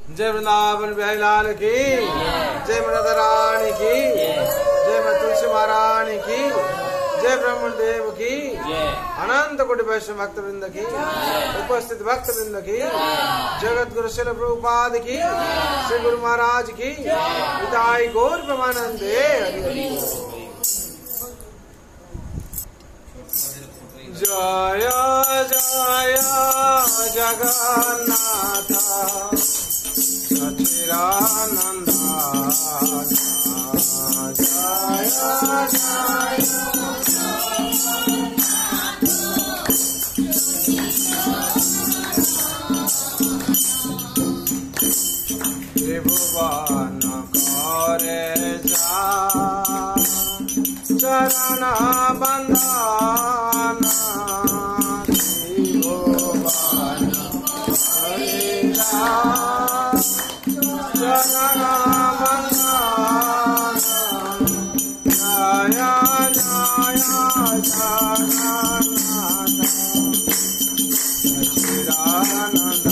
जय वृंदावन बिहारी लाल की, जय राधा रानी की, जय मां तुलसी महारानी की, जय ब्रह्मण देव की, अनंत कोटि वैष्णव भक्त वृंद की, उपस्थित भक्त वृंद की, जगत गुरु शिल प्रभुपाद की, श्री गुरु महाराज की, विदाई गौर ब्रह्मानंदे। जय जय जगन्नाथ सच्चिदानंद, जय जय त्रिभुवन करे जा चरण बंदन, त्रिभुवन करे जा चरण बंदन, जय जय जगन्नाथ सच्चिदानंद,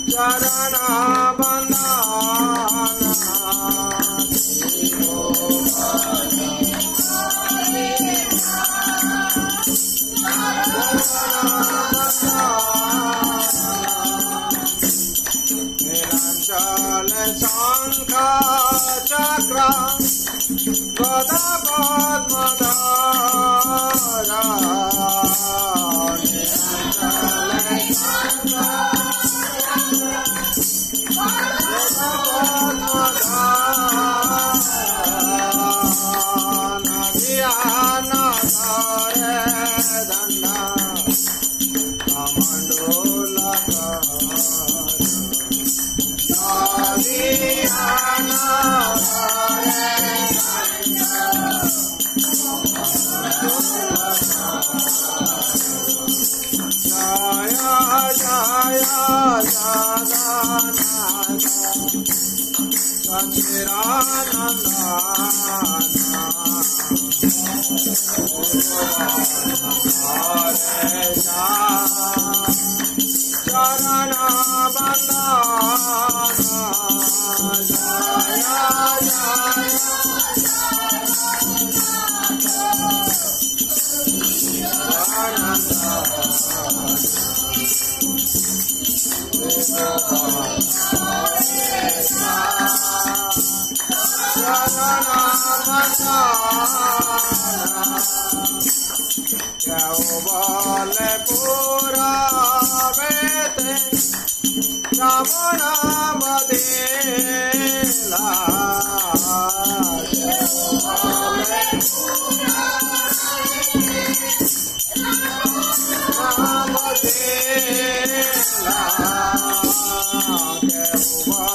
चरण बंदन, निरंजन शंख चक्र गदा पद्मधर, चरण बोले पूरा बेते रावण बदेला,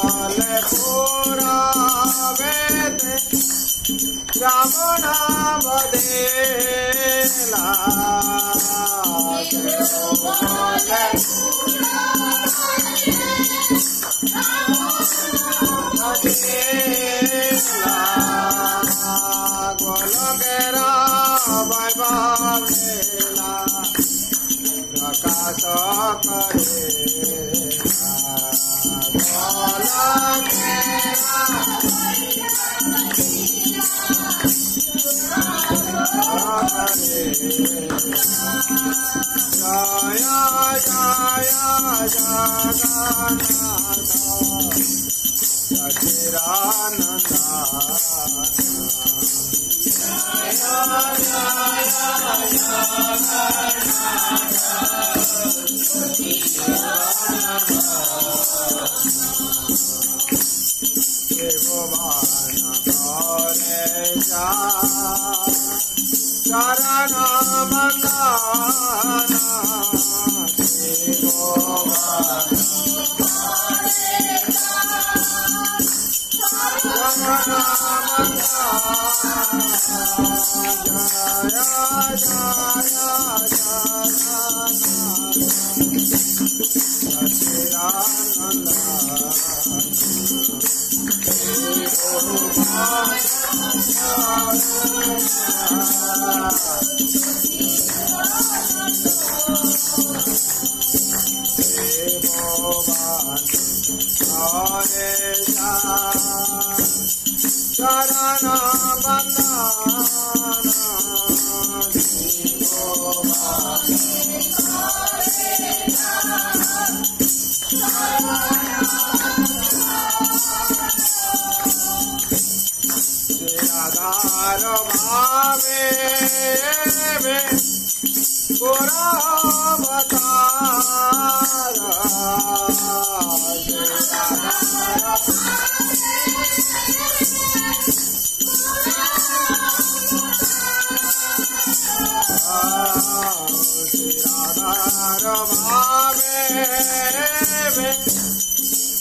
बोले पूरा बेते रावण बदेला, गोलकेरा बैबावेला प्रकाश जय जय जगन्नाथ सच्चिदानंद, त्रिभुवन करे जा चरण बंदन, त्रिभुवन जय जय जगन्नाथ में गोरा अवतार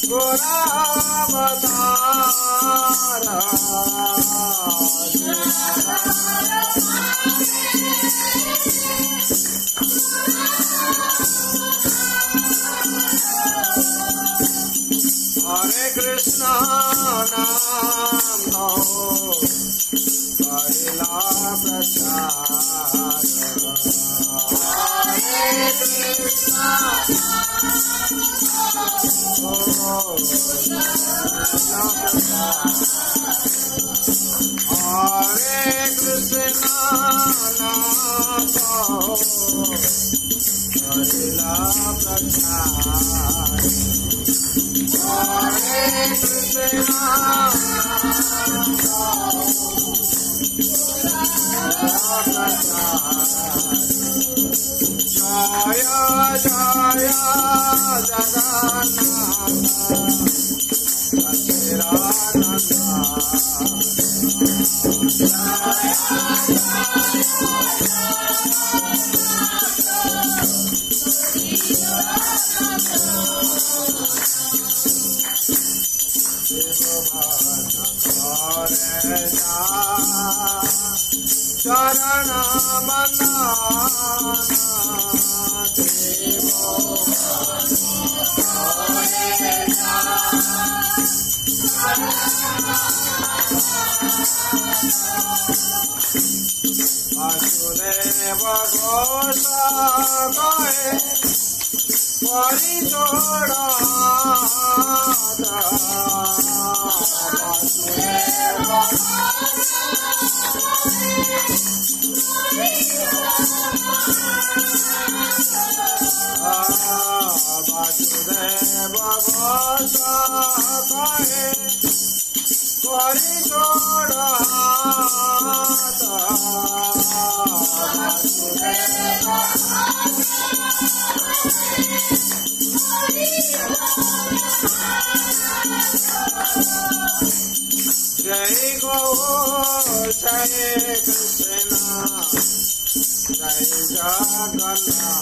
गोरा अवतार हरे कृष्ण नाम लो करिला प्रचार हरे कृष्ण हरे कृष्ण नाम करिला प्रचार हरे कृष्ण जय जय चरण बंदना वासुदेव घोष गए परि जोड़ा वासुदेव घोष गए परि जोड़ा जय गो जय कृष्ण जय जगन्नाथ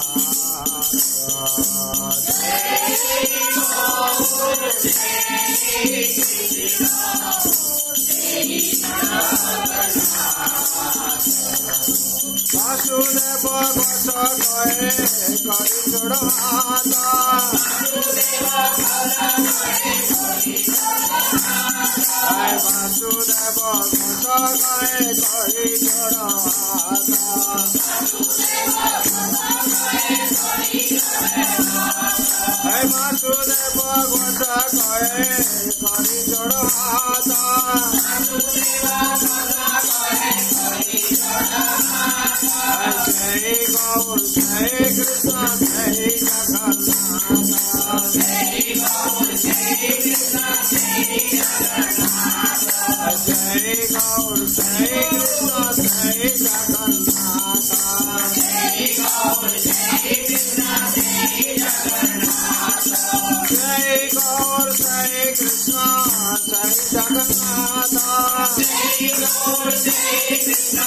वासुदेव घोष गए करि जोड़ हाथा वासुदेव घोष गए करि जोड़ हाथा वासुदेव घोष गए करि जोड़ हाथा जय गौर जय कृष्ण जय जगन्नाथ जय गौर जय कृष्ण जय जगन्नाथ जय गौर जय कृष्ण जय जगन्नाथ जय गौर जय कृष्ण जय जगन्नाथ जय गौर जय कृष्ण जय जगन्नाथ जय गौर जय कृष्ण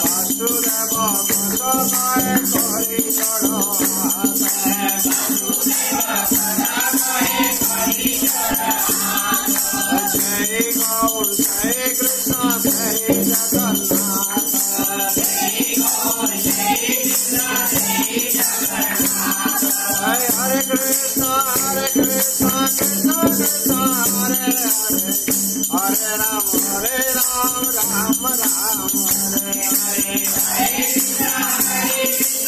वासुदेव घोष गए करि जोड़ जय गौर जय कृष्ण जय जगन्नाथ जय गौर जय कृष्ण जय जगन्नाथ हरे Krishna Krishna Krishna Hare Hare Hare Ram Ram Ram Hare Hare Hare Krishna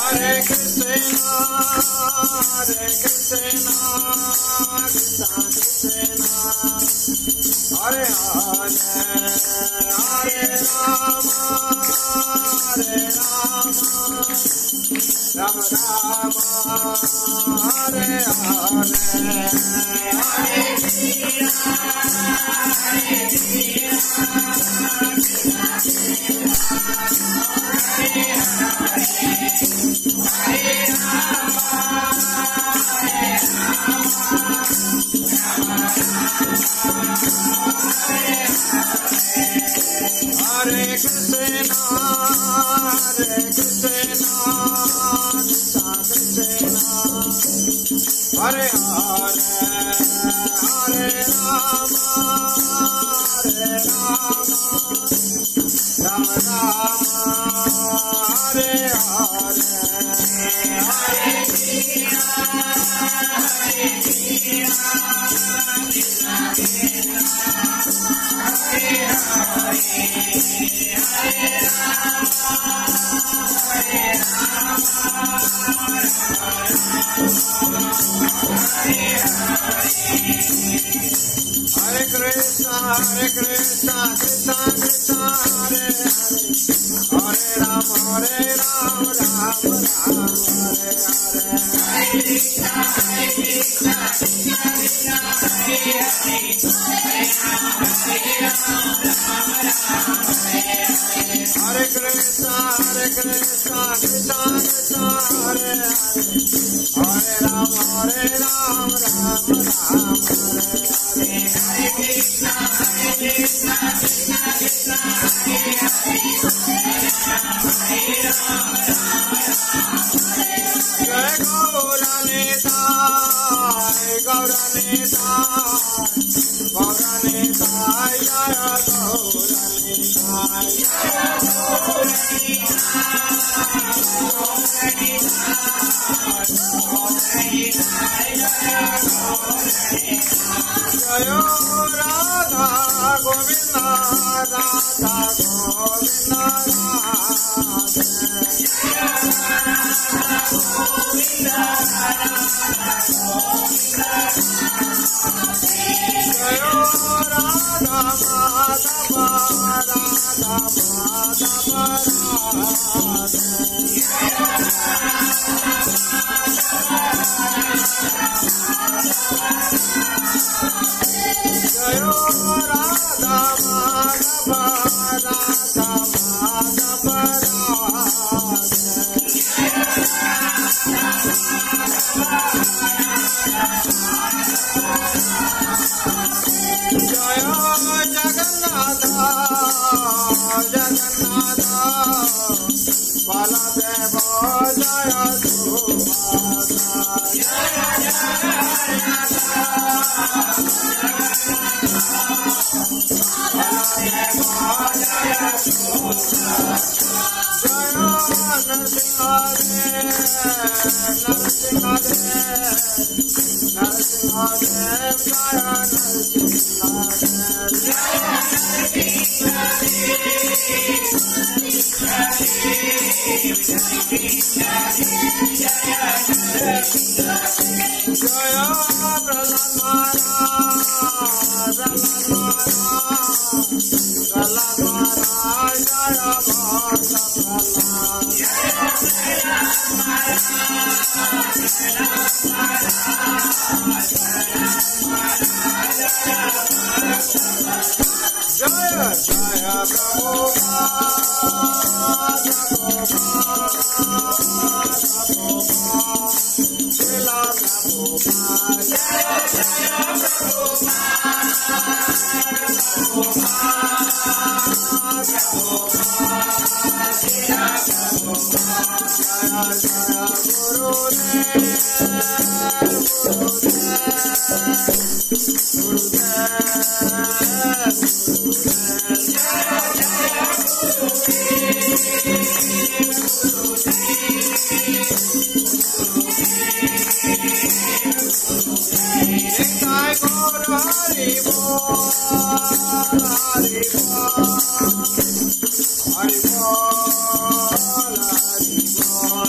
Hare Krishna, Krishna Krishna, Hare Hare, Hare Rama, Rama Rama, Hare Hare, Hare Krishna, Hare Krishna, Krishna Krishna, Hare Hare, Hare Rama, Rama Rama, Hare Hare, Hare Krishna, Krishna Krishna, Hare Hare, Hare Rama, Hare Krishna, Krishna Krishna, Hare Hare, Hare Rama, Rama Rama, Hare Hare, Hare Krishna, Krishna Krishna, Hare Hare, Hare Rama, Jai Gaura Nita, Gaura Nita, Jai Gaura Nita, Jai Radha Govinda, Radha Govinda, Jai Radha Madhava, Radha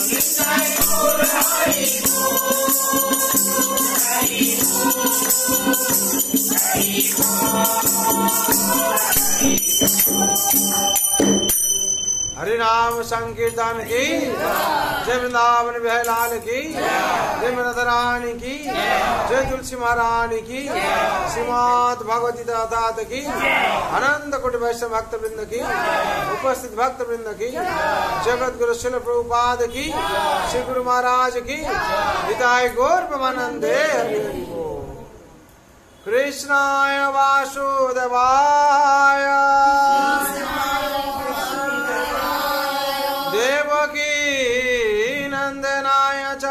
Hare नाम संकीर्तन की जय वृंदावन बिहारी लाल की जय राधा रानी की जय तुलसी महारानी की श्रीमद् भगवती दाता की अनंत कोटि वैष्णव भक्त वृंद की उपस्थित भक्त वृंद की जगत गुरु शिल प्रभुपाद की श्री गुरु महाराज की हिताय गौर प्रेमानंदे हरि हरि बोल। कृष्णाय वासुदेवाय देवकी नंदनाय च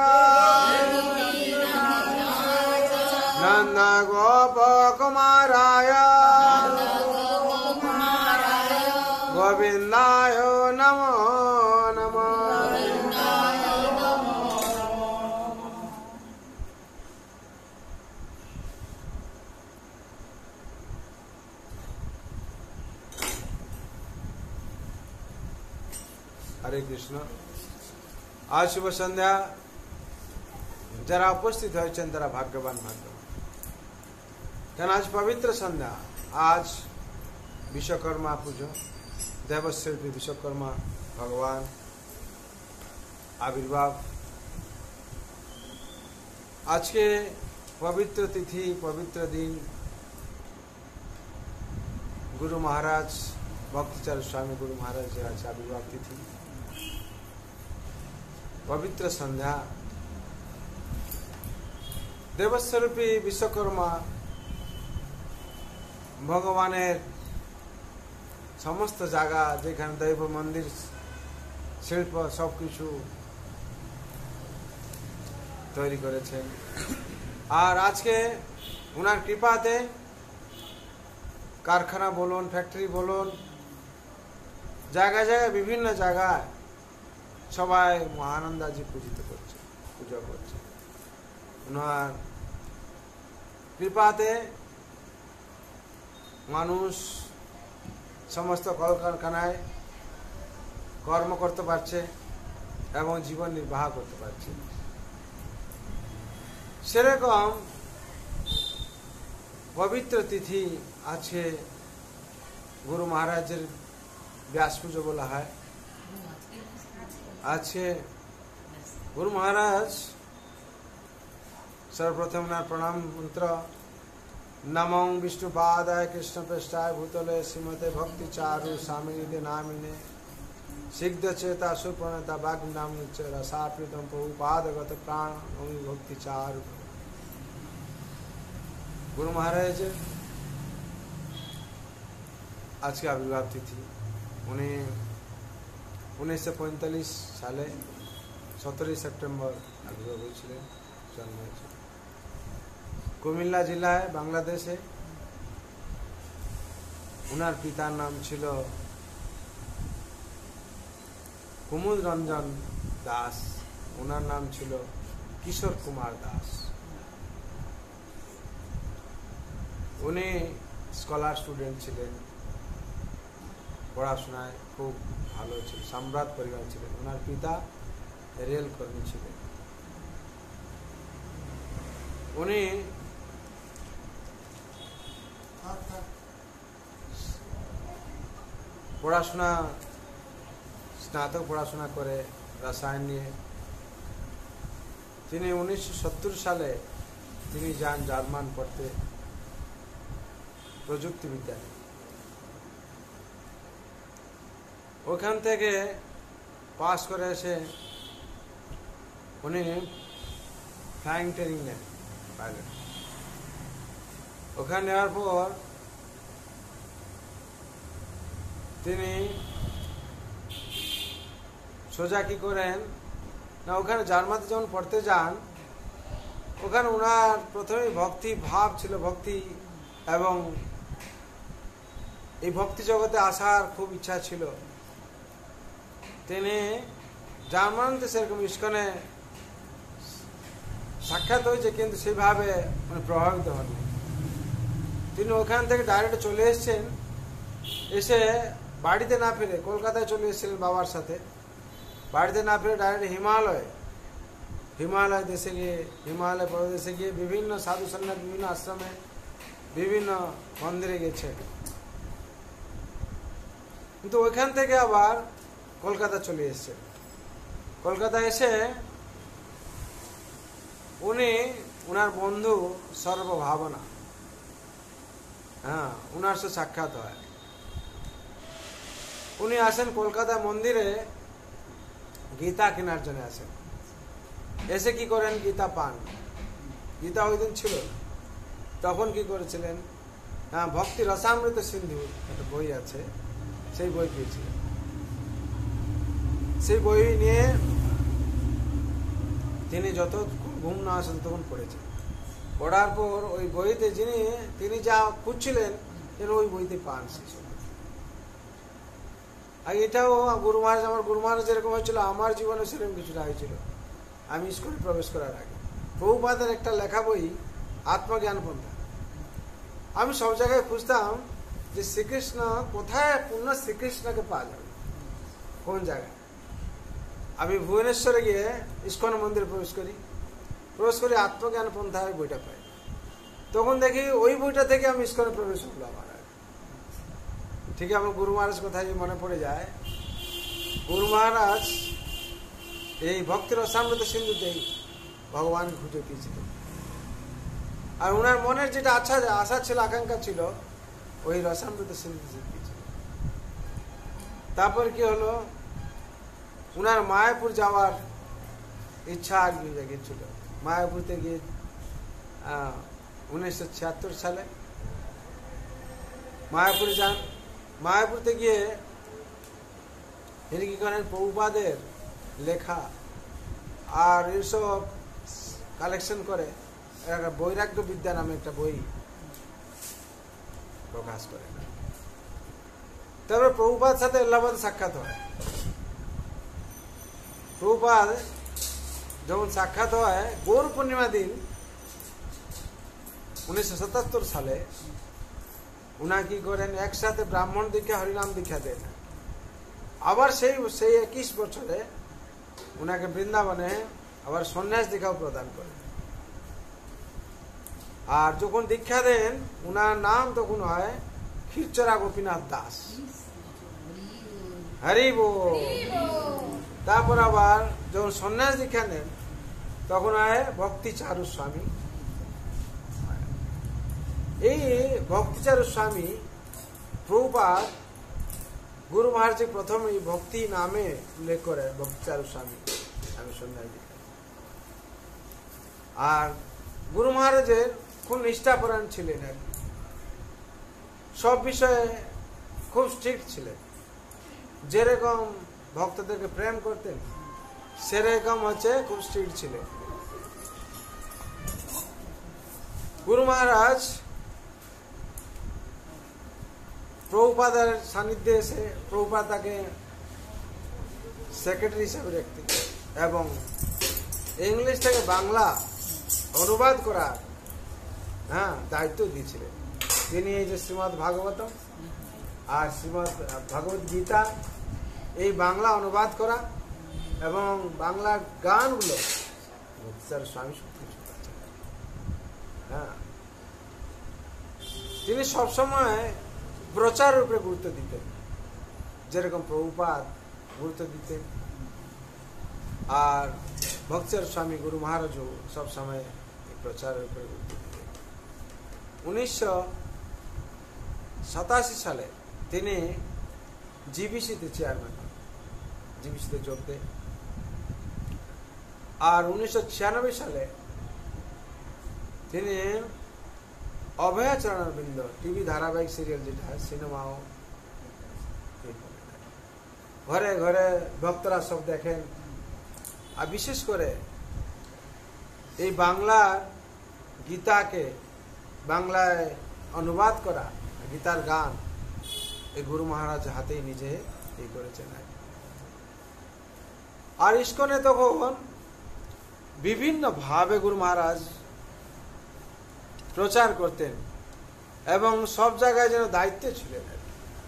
नंद गोप कुमाराय गोविंदाय नमो नमः। हरे कृष्ण। आज शुभ संध्या जरा उपस्थित हो तारा भाग्यवान भाग्यवान आज पवित्र संध्या। आज विश्वकर्मा पूजो देवशिल्पी विश्वकर्मा भगवान आविर्भाव। आज के पवित्र तिथि पवित्र दिन गुरु महाराज भक्तिचार्य स्वामी गुरु महाराज जी आज आविर्भाव तिथि पवित्र संध्या। देवस्वरूपी विश्वकर्मा भगवानेर समस्त जागा जेखाने दैव मंदिर शिल्प सबकिछु तैरी करेছেন। और आज के उनार कृपाते कारखाना बोलुन फैक्ट्री बोलुन জায়গায় জায়গায় বিভিন্ন জায়গায় সবাই মহানন্দাজি পূজিত করছে পূজা করছে। ওনার কৃপাতে মানুষ সমস্ত কলকারখানায় কর্ম করতে পারছে এবং জীবন নির্বাহ করতে পারছে। সেরকম পবিত্র তিথি আছে গুরু মহারাজের व्यास पूजा बोला है। आज गुरु महाराज सर्वप्रथम प्रणाम मंत्र नमो विष्णुपादाय कृष्ण पृष्ठाय भूतले श्रीमते भक्ति चारु स्वामिनिधे नामिने सिद्ध चेता सुप्रणता वाग् नाम रसाप्रीतम प्रभुपादगत प्राण नमि भक्ति चारु। गुरु महाराज आज की आविर्भाव तिथि उन्हें 1945 साले 17 सेप्टेम्बर आविर्भाव हुए जन्म कुमिल्ला जिला है बांग्लादेश है। उनार पितार नाम छिलो कुमुद रंजन दास उनार नाम छिलो किशोर कुमार दास। उन्हें स्कॉलर स्टूडेंट छिलेन পড়াশোনায় খুব ভালো ছিল সম্রাট পরিবার ছিলেন। ওনার পিতা রেল কর্মী ছিলেন। উনি পড়াশোনা স্নাতক পড়াশোনা করে রসায়ন নিয়ে তিনি 1970 সালে তিনি যান জার্মান পড়তে প্রযুক্তিবিদ্যা। ওখান থেকে পাস করে এসে উনি ফ্লাইং ট্রেনিং নেন পাইলট। ওখানে নেওয়ার পর তিনি সোজা কি করেন না ওখানে জার্মানিতে যখন পড়তে যান ওখানে ওনার প্রথমে ভক্তি ভাব ছিল ভক্তি এবং এই ভক্তি জগতে আসার খুব ইচ্ছা ছিল। তিনি জার্মানিতে সেরকম ইস্কনে সাক্ষাৎ হয়েছে কিন্তু সেইভাবে প্রভাবিত হননি। তিনি ওখান থেকে ডাইরেক্ট চলে এসেছেন। এসে বাড়িতে না ফিরে কলকাতায় চলে এসেছিলেন বাবার সাথে। বাড়িতে না ফিরে ডাইরেক্ট হিমালয় দেশে গিয়ে হিমালয় প্রদেশে গিয়ে বিভিন্ন সাধু সন্ন্যাস বিভিন্ন আশ্রমে বিভিন্ন মন্দিরে গেছে। কিন্তু ওইখান থেকে আবার কলকাতা চলে এসেছেন। কলকাতা এসে উনি উনার বন্ধু সর্বভাবনা, হ্যাঁ, উনার সাথে সাক্ষাৎ হয়। উনি আসেন কলকাতা মন্দিরে গীতা কেনার জন্য আসেন। এসে কি করেন, গীতা পান। গীতা ওই দিন ছিল না। তখন কি করেছিলেন, হ্যাঁ, ভক্তি রসামৃত সিন্ধু একটা বই আছে, সেই বই পেয়েছিলেন। সেই বই নিয়ে তিনি যত ঘুম না আসেন তখন পড়েছেন। পড়ার পর ওই বইতে তিনি যা খুঁজছিলেন যেন ওই বইতে পান। আর এটাও গুরু মহারাজ, আমার গুরু মহারাজ যেরকম হয়েছিল, আমার জীবনে সেরকম কিছুটা হয়েছিল। আমি স্কুলে প্রবেশ করার আগে প্রভুপাদের একটা লেখা বই আত্মজ্ঞান পন্থা, আমি সব জায়গায় খুঁজতাম যে শ্রীকৃষ্ণ কোথায়, পূর্ণ শ্রীকৃষ্ণকে পাওয়া যাবে কোন জায়গায়। আমি ভুবনেশ্বরে গিয়ে ইস্কন মন্দিরে প্রবেশ করি আত্মজ্ঞান পন্থায় বইটা পাই। তখন দেখি ওই বইটা থেকে আমি ইস্কনে প্রবেশ করলাম। ঠিক আমার গুরু মহারাজ কোথায় মনে পড়ে যায়, গুরু মহারাজ এই ভক্তির রসামৃত সিন্ধুতেই ভগবান খুঁজে পেয়েছিলেন। আর ওনার মনের যেটা আশা ছিল, আকাঙ্ক্ষা ছিল, ওই রসামৃত সিন্ধুতে পেয়েছিল। তারপর কি হলো, উনার মায়াপুর যাওয়ার ইচ্ছা আগে জেগেছিল। মায়াপুরতে গিয়ে 1976 সালে মায়াপুরে যান। মায়াপুরতে গিয়ে তিনি কি করেন, প্রভুপাদের লেখা আর এইসব কালেকশন করে একটা বৈরাগ্য বিদ্যা নামে একটা বই প্রকাশ করে। তারপরে প্রভুপাদ সাথে এলাহাবাদে সাক্ষাৎ হয়। প্রভুপাদ যখন সাক্ষাৎ হয় গৌর পূর্ণিমা দিন 1977 সালে, উনা কি করেন, একসাথে ব্রাহ্মণ দীক্ষা, হরিনাম দীক্ষা দেন। আবার সেই 21 বছরে উনাকে বৃন্দাবনে আবার সন্ন্যাস দীক্ষাও প্রদান করেন। আর যখন দীক্ষা দেন, উনার নাম তখন হয় ক্ষীরচরা গোপীনাথ দাস। হরি বল। তারপর আবার যখন সন্ন্যাস দীক্ষা নেন, তখন হয় ভক্তিচারু স্বামী। এই ভক্তিচারু স্বামী প্রভুপাদ গুরু মহারাজ প্রথম এই ভক্তি নামে উল্লেখ করে, ভক্তিচারু স্বামী আমি সন্ন্যাস দীক্ষা। আর গুরু মহারাজের খুব নিষ্ঠাপরায়ণ ছিলেন, সব বিষয়ে খুব স্ট্রিক্ট ছিলেন। যেরকম ভক্তদেরকে প্রেম করতেন, সেরকম হচ্ছে খুব স্ট্রিক্ট ছিলেন। গুরু মহারাজ প্রভুপাদের সান্নিধ্যে এসে প্রভুপাদ তাকে সেক্রেটারি হিসেবে রাখতেন এবং ইংলিশ থেকে বাংলা অনুবাদ করার দায়িত্ব দিয়েছিলেন। তিনি এই যে শ্রীমদ্ ভাগবতম আর শ্রীমদ্ ভগবত গীতা এই বাংলা অনুবাদ করা এবং বাংলা গানগুলো স্বামী তিনি সবসময় প্রচারের উপরে গুরুত্ব দিতেন, যেরকম প্রভুপাদ গুরুত্ব দিতেন। আর ভক্তের স্বামী গুরু মহারাজও সবসময় প্রচারের উপরে গুরুত্ব দিতেন। 1987 সালে তিনি জিবিসিতে চেয়ারম্যান, জিবিসিতে যোগ দেন। আর 1996 সালে তিনি অভয়াচরণবৃন্দ টিভি ধারাবাহিক সিরিয়াল যেটা সিনেমাও ঘরে ঘরে ভক্তরা সব দেখেন। আর বিশেষ করে এই বাংলার গীতাকে বাংলায় অনুবাদ করা গীতার গান এই গুরু মহারাজ হাতেই নিজে এই করেছেন। আর ইস্কনে তখন বিভিন্ন ভাবে গুরু মহারাজ প্রচার করতেন এবং সব জায়গায় যেন দায়িত্বে ছিলেন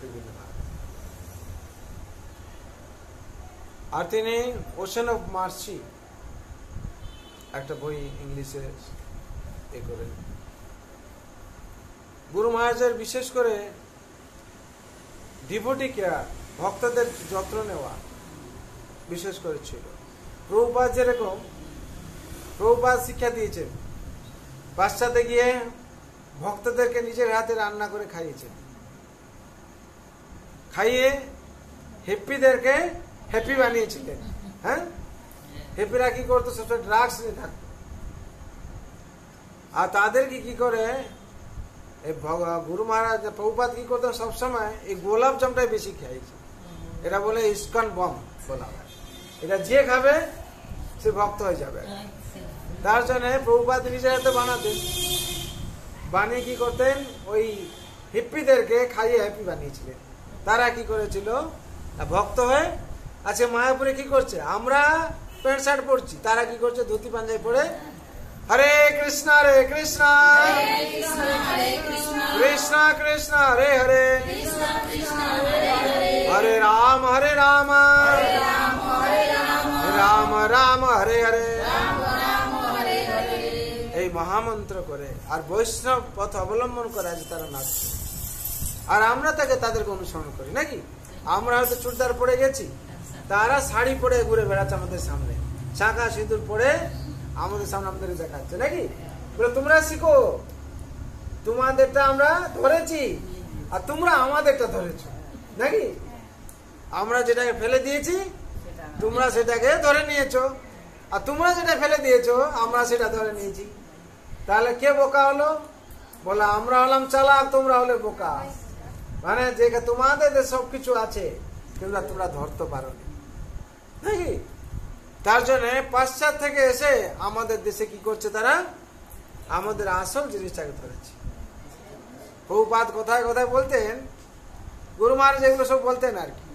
বিভিন্ন ভাবে। আর তিনি ওশেন অফ মার্সি একটা বই ইংলিশে এ করেন। গুরু মহারাজের বিশেষ করে ডিভোটি কেয়ার, ভক্তদের যত্ন নেওয়া বিশেষ করে ছিল। প্রভুপাদ যেরকম প্রভুপাদ শিক্ষা দিয়েছেন, পাশ্চাত্যে গিয়ে ভক্তদেরকে নিজের হাতে রান্না করে খাইয়েছেন, খাইয়ে হেপ্পিদেরকে হ্যাপি বানিয়েছিলেন। হ্যাঁ, হেপিরা কি করতো? সবসময় ড্রাগস নিয়ে থাকতো। আর তাদেরকে কি করে গুরু মহারাজ প্রভুপাদ কি করতেন? সবসময় এই গোলাপ জামটাই বেশি খাইয়েছে। এটা বলে ইস্কন বম বলা হয়। এটা যে খাবে সে ভক্ত হয়ে যাবে। তার জন্য প্রভুপাদ নিজের হাতে বানাতেন, বানিয়ে কি করতেন? ওই হিপ্পিদেরকে খাইয়ে হ্যাপি বানিয়েছিলেন। তারা কি করেছিল? ভক্ত হয়ে আজকে মায়াপুরে কি করছে? আমরা প্যান্ট শার্ট পরছি, তারা কি করছে? ধুতি পাঞ্জাবি পরে হরে কৃষ্ণ কৃষ্ণ কৃষ্ণ হরে হরে, হরে রাম রাম রাম হরে হরে, এই মহামন্ত্র করে আর বৈষ্ণব পথ অবলম্বন করে আজ তারা নাচছে। আর আমরা তাদেরকে অনুসরণ করি নাকি? আমরা হয়তো চুড়িদার পরে গেছি, তারা শাড়ি পরে ঘুরে বেড়াচ্ছে আমাদের সামনে, শাঁখা সিঁদুর পরে আমাদের সামনে আমাদের দেখাচ্ছে নাকি? বলে তোমরা শিখো, তোমাদেরটা আমরা ধরেছি আর তোমরা আমাদেরটা ধরেছ নাকি? আমরা যেটাকে ফেলে দিয়েছি তোমরা সেটাকে ধরে নিয়েছো, আর তোমরা যেটা ফেলে দিয়েছো আমরা সেটা ধরে নিয়েছি। তাহলে কে বোকা হলো? বলে আমরা হলাম চালাক, তোমরা হলে বোকা। মানে যে তোমাদের সবকিছু আছে কিন্তু তোমরা ধরতে পারো নাকি? তার জন্য পাশ্চাত্য থেকে এসে আমাদের দেশে কি করছে? তারা আমাদের আসল জিনিসটাকে ধরেছে। প্রভুপাদ কোথায় কোথায় বলতেন, গুরু মহারাজ এগুলো সব বলতেন আর কি।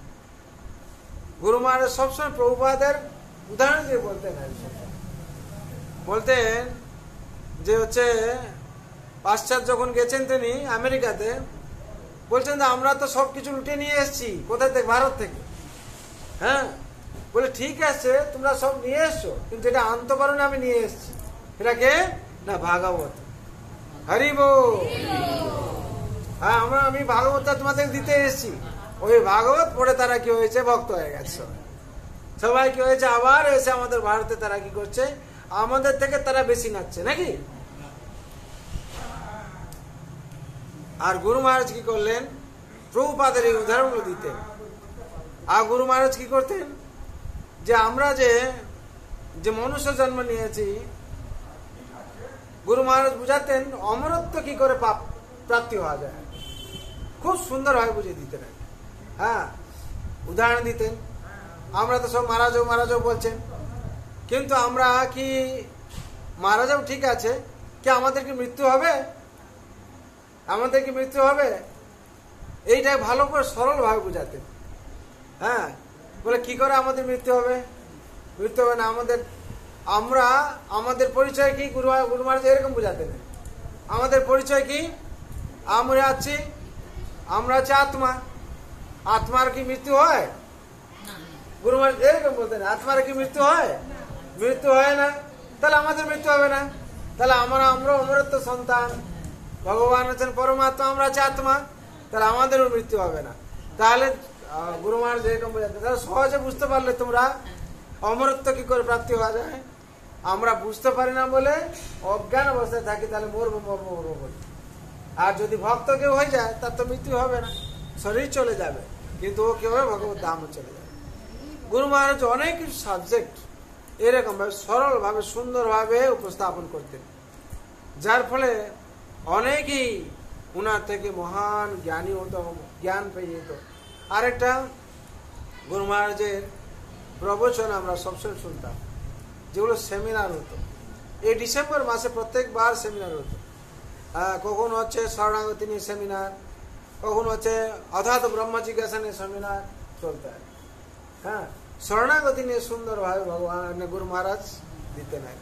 গুরু মহারাজ সবসময় প্রভুপাদের উদাহরণ দিয়ে বলতেন আর কি। বলতেন যে হচ্ছে পাশ্চাত্য যখন গেছেন তিনি আমেরিকাতে, বলছেন যে আমরা তো সবকিছু লুটে নিয়ে এসেছি। কোথায় থেকে? ভারত থেকে। হ্যাঁ, বলে ঠিক আছে তোমরা সব নিয়ে এসছো, কিন্তু এটা আনতে পারো না, আমি নিয়ে এসেছি। এটাকে না ভাগবত। হরি বল। হ্যাঁ, আমি ভাগবতটা তোমাদের দিতে এসেছি। ওই ভাগবত পড়ে তারা কি হয়েছে? ভক্ত হয়ে গেছে সবাই। কি হয়েছে? আবার এসে আমাদের ভারতে তারা কি করছে? আমাদের থেকে তারা বেশি নাচছে নাকি? আর গুরু মহারাজ কি করলেন? প্রভুপাদের এই উদাহরণগুলো দিতেন। আর গুরু মহারাজ কি করতেন? যে আমরা যে মনুষ্য জন্ম নিয়েছি, গুরু মহারাজ বুঝাতেন অমরত্ব কি করে প্রাপ্তি হওয়া যায়। খুব সুন্দর হয় বুঝিয়ে দিতেন। হ্যাঁ, উদাহরণ দিতেন। আমরা তো সব মারা যাও বলছেন, কিন্তু আমরা কি মারা যাও ঠিক আছে, কি আমাদের কি মৃত্যু হবে? আমাদের কি মৃত্যু হবে? এইটাই ভালো করে সরল ভাবে বুঝাতেন। হ্যাঁ, বলে কি করে আমাদের মৃত্যু হবে? মৃত্যু হবে না আমাদের পরিচয় কি? গুরু মহারাজ এরকম বুঝাতেন। আমাদের পরিচয় কি? আমরা আছি আত্মা। আত্মার কি মৃত্যু হয়? গুরু মহারাজ এরকম বলতেন, আত্মার কি মৃত্যু হয়? মৃত্যু হয় না। তাহলে আমাদের মৃত্যু হবে না। তাহলে আমরা অমরত্ব সন্তান, ভগবান আছেন পরমাত্মা, আমরা আছি আত্মা, তাহলে আমাদেরও মৃত্যু হবে না। তাহলে গুরু মহারাজ এরকম বোঝাতে, তাহলে সহজে বুঝতে পারলে তোমরা অমরত্ব কি করে প্রাপ্তি হওয়া যায়। আমরা বুঝতে পারি না বলে অজ্ঞান অবস্থায় থাকি, তাহলে মরবো বলে। আর যদি ভক্ত কেউ হয়ে যায় তার তো মৃত্যু হবে না, শরীর চলে যাবে, কিন্তু ও কেউ ভগবত ধামও চলে যাবে। গুরু মহারাজ অনেক কিছু সাবজেক্ট এরকম ভাবে সরল ভাবে সুন্দর ভাবে উপস্থাপন করতেন, যার ফলে অনেকেই উনার থেকে মহান জ্ঞানী হতো, জ্ঞান পেয়ে যেত। আরেকটা, গুরু মহারাজের প্রবচন আমরা সবসময় শুনতাম, যেগুলো সেমিনার হতো। এই ডিসেম্বর মাসে প্রত্যেকবার সেমিনার হতো। কখনো হচ্ছে শরণাগতি নিয়ে সেমিনার, কখনো হচ্ছে অধাত ব্রহ্ম জিজ্ঞাসনের সেমিনার চলতে হয়। হ্যাঁ, শরণাগতি নিয়ে সুন্দরভাবে ভগবান গুরু মহারাজ দিতে নাই।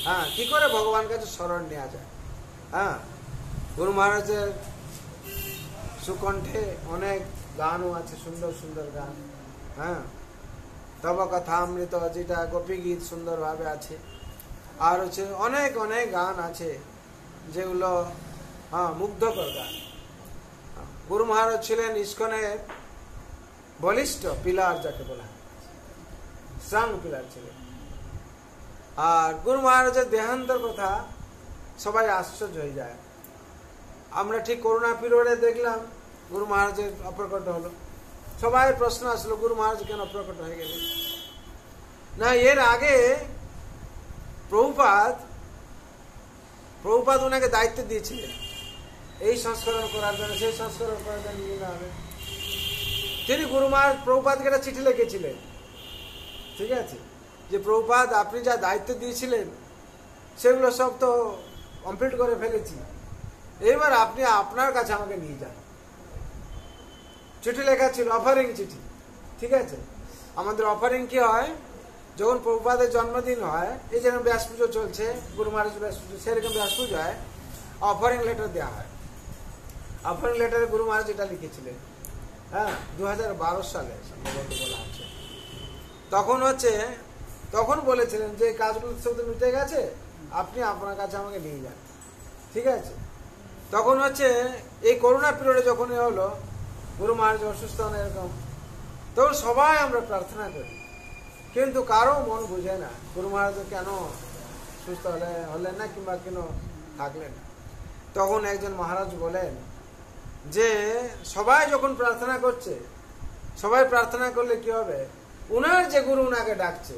হ্যাঁ, কি করে ভগবান কাছে শরণ নেওয়া যায়। হ্যাঁ, গুরু মহারাজের সুকণ্ঠে অনেক গানও আছে, সুন্দর সুন্দর গান। হ্যাঁ, তব কথা অমৃত, যেটা গোপী গীত সুন্দরভাবে আছে। আর হচ্ছে অনেক অনেক গান আছে যেগুলো মুগ্ধকর গান। গুরু মহারাজ ছিলেন ইস্কনের বলিষ্ঠ পিলার, যাকে বলা হয়। স্ট্রং পিলার ছিলেন। আর গুরু মহারাজের দেহান্তর কথা সবাই আশ্চর্য হয়ে যায়। আমরা ঠিক করোনা পিরিয়ডে দেখলাম গুরু মহারাজের অপ্রকট হলো, সবাই প্রশ্ন আসলো গুরু মহারাজ কেন অপ্রকট হয়ে গেলেন। না, এর আগে প্রভুপাদ ওনাকে দায়িত্ব দিয়েছিলেন এই সংস্করণ করার জন্য, সেই সংস্করণ করার জন্য নিয়ে হবে। তিনি গুরু মহারাজ প্রভুপাদকে একটা চিঠি লিখেছিলেন, ঠিক আছে, যে প্রভুপাদ আপনি যা দায়িত্ব দিয়েছিলেন সেগুলো সব তো কমপ্লিট করে ফেলেছি, এবার আপনি আপনার কাছে আমাকে নিয়ে যান। চিঠি লেখা ছিল, অফারিং চিঠি, ঠিক আছে। আমাদের অফারিং কি হয়, যখন প্রভুপাদের জন্মদিন হয়, এই যেরকম ব্যাস পুজো চলছে, গুরু মহারাজ ব্যাস পুজো, সেরকম ব্যাস পুজো হয়, অফারিং লেটার দেওয়া হয়। অফারিং লেটারে গুরু মহারাজ এটা লিখেছিলেন, হ্যাঁ, 2012 সালে সম্ভবত বলা আছে। তখন বলেছিলেন যে কাজগুলো সব তো মিটে গেছে, আপনি আপনার কাছে আমাকে নিয়ে যান, ঠিক আছে। তখন এই করোনা পিরিয়ডে যখন হলো গুরু মহারাজ অসুস্থ হন এরকম, তখন সবাই আমরা প্রার্থনা করি, কিন্তু কারো মন বুঝে না গুরু মহারাজ কেন সুস্থ হলেন না কিংবা কেন থাকলেন। তখন একজন মহারাজ বলেন যে সবাই যখন প্রার্থনা করছে, সবাই প্রার্থনা করলে কি হবে, উনার যে গুরু উনাকে ডাকছে,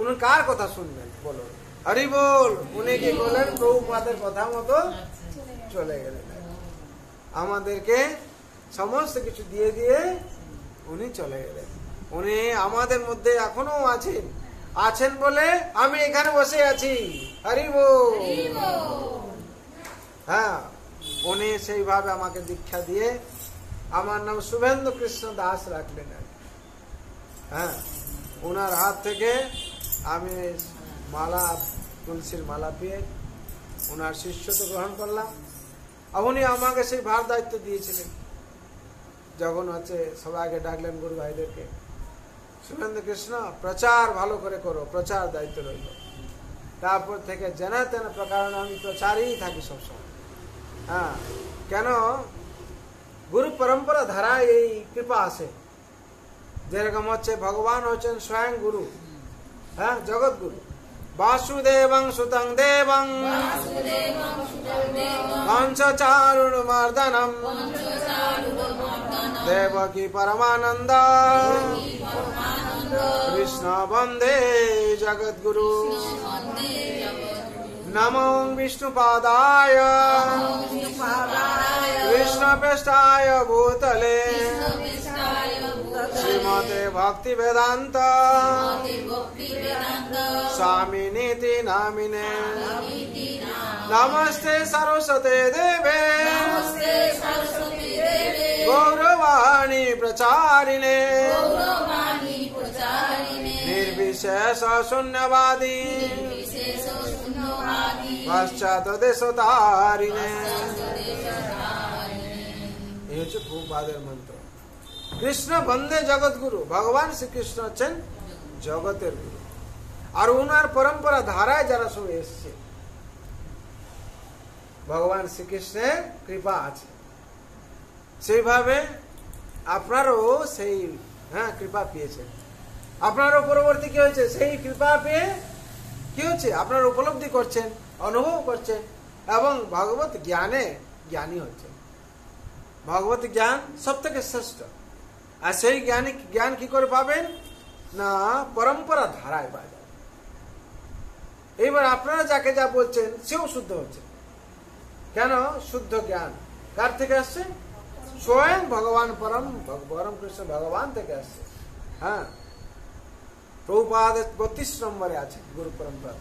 উনি কার কথা শুনবেন বলো, হরি বল। উনি কি বলেন, প্রভুপাদের কথা মতো চলে গেলেন, আমাদেরকে সমস্ত কিছু দিয়ে দিয়ে উনি চলে গেলেন। উনি আমাদের মধ্যে এখনো আছেন বলে আমি এখানে বসে আছি, হরি বল। হ্যাঁ, উনি সেইভাবে আমাকে দীক্ষা দিয়ে আমার নাম শুভেন্দু কৃষ্ণ দাস রাখলেন। হ্যাঁ, ওনার হাত থেকে আমি মালা, তুলসীর মালা পেয়ে ওনার শিষ্যত্ব গ্রহণ করলাম। উনি আমাকে সেই ভার দায়িত্ব দিয়েছিলেন, যখন সবাইকে ডাকলেন গুরু ভাইদেরকে, শুভেন্দু কৃষ্ণ প্রচার ভালো করে করো, প্রচার দায়িত্ব রইল। তারপর থেকে যেনা তেন প্রকার আমি প্রচারই থাকি সবসময়। হ্যাঁ, কেন গুরু পরম্পরা ধারায় এই কৃপা আসে, যেরকম ভগবান হচ্ছেন স্বয়ং গুরু, হ্যাঁ, জগৎ গুরু। বাসুদেবং সুতং দেবং পঞ্চচারুণ মর্দনম দেবকী পরমানন্দ কৃষ্ণ বন্দে জগদ্গুরু। নমো বিষ্ণুপাদায় কৃষ্ণপৃষ্ঠায় ভূতলে শ্রীমতে ভক্তি বেদান্ত স্বামিনীতি নামিনে। নমস্তে সরস্বতে দেবে গৌরবাণী প্রচারিণে निर्विशेष शून्यवादी पश्चात देशतारिणे। এই হচ্ছে প্রভুপাদের মন্ত্র। কৃষ্ণ বন্দে জগৎ গুরু, ভগবান শ্রীকৃষ্ণ হচ্ছেন জগতের গুরু। আর ওনার পরম্পরা ধারায় যারা সব এসছে, ভগবান শ্রীকৃষ্ণের কৃপা আছে, সেইভাবে আপনারও সেই কৃপা পেয়েছেন। আপনারও পরবর্তী কি হয়েছে, সেই কৃপা পেয়ে কি হচ্ছে, আপনারা উপলব্ধি করছেন, অনুভব করছেন এবং ভগবত জ্ঞানে জ্ঞানী হচ্ছেন। ভগবত জ্ঞান সব থেকে শ্রেষ্ঠ। আর সেই জ্ঞান কি করে পাবেন না, পরম্পরা ধারায় পাওয়া যাবে। এইবার আপনারা যাকে যা বলছেন সেও শুদ্ধ হচ্ছে। কেন? শুদ্ধ জ্ঞান কার থেকে আসছে? স্বয়ং ভগবান পরম কৃষ্ণ ভগবান থেকে আসছে। হ্যাঁ, প্রভুপাদ 32 নম্বরে আছে গুরু পরম্পরা।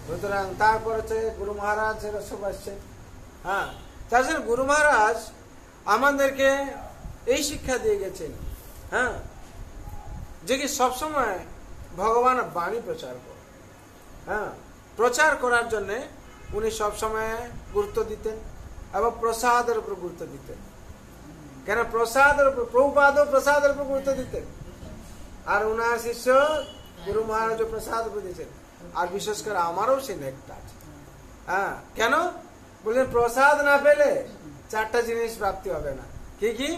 সুতরাং তারপর হচ্ছে গুরু মহারাজ সব আসছে। হ্যাঁ, তাছাড়া গুরু মহারাজ আমাদেরকে এই শিক্ষা দিয়ে গেছেন, হ্যাঁ, যে কি সবসময় ভগবান বাণী প্রচার করো। হ্যাঁ, প্রচার করার জন্য উনি সবসময় গুরুত্ব দিতেন এবং প্রসাদের উপর গুরুত্ব দিতেন। কেন? প্রসাদের উপর, প্রভুপাদও প্রসাদের উপর গুরুত্ব দিতেন, আর ওনার শিষ্য গুরু মহারাজ প্রসাদ উপর দিয়েছেন। আর বিশেষ করে আমারও সেই নেকটা আছে। হ্যাঁ, কেন বললেন? প্রসাদ না পেলে 4টা জিনিস প্রাপ্তি হবে না। কি কি?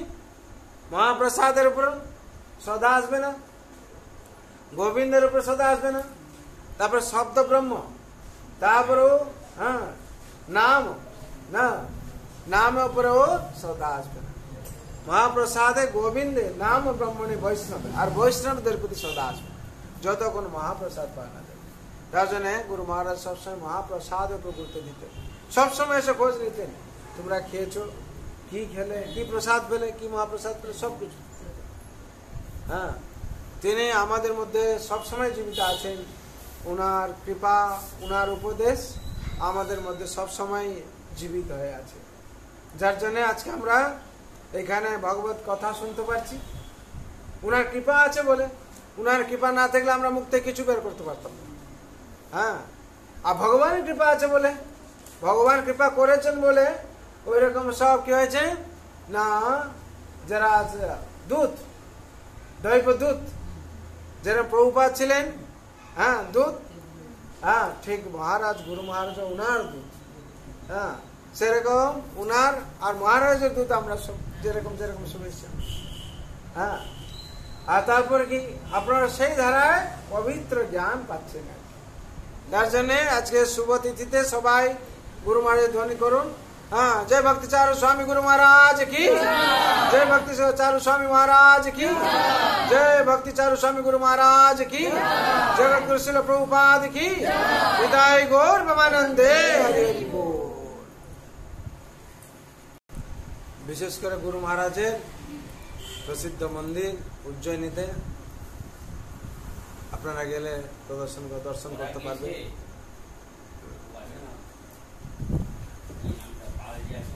মহাপ্রসাদের উপর শ্রদ্ধা আসবে না, গোবিন্দের উপরে শ্রদ্ধা আসবে না। তারপরে শব্দ ব্রহ্ম, তারপরেও হ্যাঁ নাম, না নামের উপরেও শ্রদ্ধা আসবে না। মহাপ্রসাদে গোবিন্দে নাম ব্রহ্মণী বৈষ্ণব, আর বৈষ্ণবদের প্রতি শ্রদ্ধা আসবে যতক্ষণ মহাপ্রসাদ পায় না দেবে। তার জন্য গুরু মহারাজ সবসময় মহাপ্রসাদের উপর গুরুত্ব দিতেন, সবসময় এসে খোঁজ নিতেন, তোমরা খেয়েছো, কি খেলে, কি প্রসাদ পেলে, কি মহাপ্রসাদ পেলে, সবকিছু। হ্যাঁ, তিনি আমাদের মধ্যে সবসময় জীবিত আছেন। উনার কৃপা, উনার উপদেশ আমাদের মধ্যে সবসময় জীবিত হয়ে আছে, যার জন্য আজকে আমরা এখানে ভগবত কথা শুনতে পারছি। উনার কৃপা আছে বলে, উনার কৃপা না থাকলে আমরা মুখ থেকে কিছু বের করতে পারতাম না। হ্যাঁ, আর ভগবানের কৃপা আছে বলে, ভগবান কৃপা করেছেন বলে ওই রকম সব কি হয়েছে না, যারা আছে দূত, দৈব দূত, যারা প্রভুপাদ ছিলেন, হ্যাঁ দূত, হ্যাঁ ঠিক মহারাজ গুরু মহারাজ উনার দূত। হ্যাঁ, সেরকম উনার আর মহারাজের দূত আমরা সব যেরকম যেরকম শুভেচ্ছা। হ্যাঁ, আর তারপর কি আপনারা সেই ধারায় পবিত্র জ্ঞান পাচ্ছেন। যার জন্য আজকে শুভ তিথিতে সবাই গুরু মহারাজের ধ্বনি করুন। हाँ, जय भक्ति चारू स्वामी गुरु महाराज की, जय भक्ति चारू स्वामी महाराज की, जय भक्ति चारू स्वामी गुरु महाराज की, जगत गुरु शिल प्रभुपाद की, विदाई गौर ब्रह्मानंदे हरि हरि बोल। विशेष कर गुरु महाराजेर प्रसिद्ध मंदिर उज्जैनीते আপনারা গেলে দর্শন করতে পারবেন।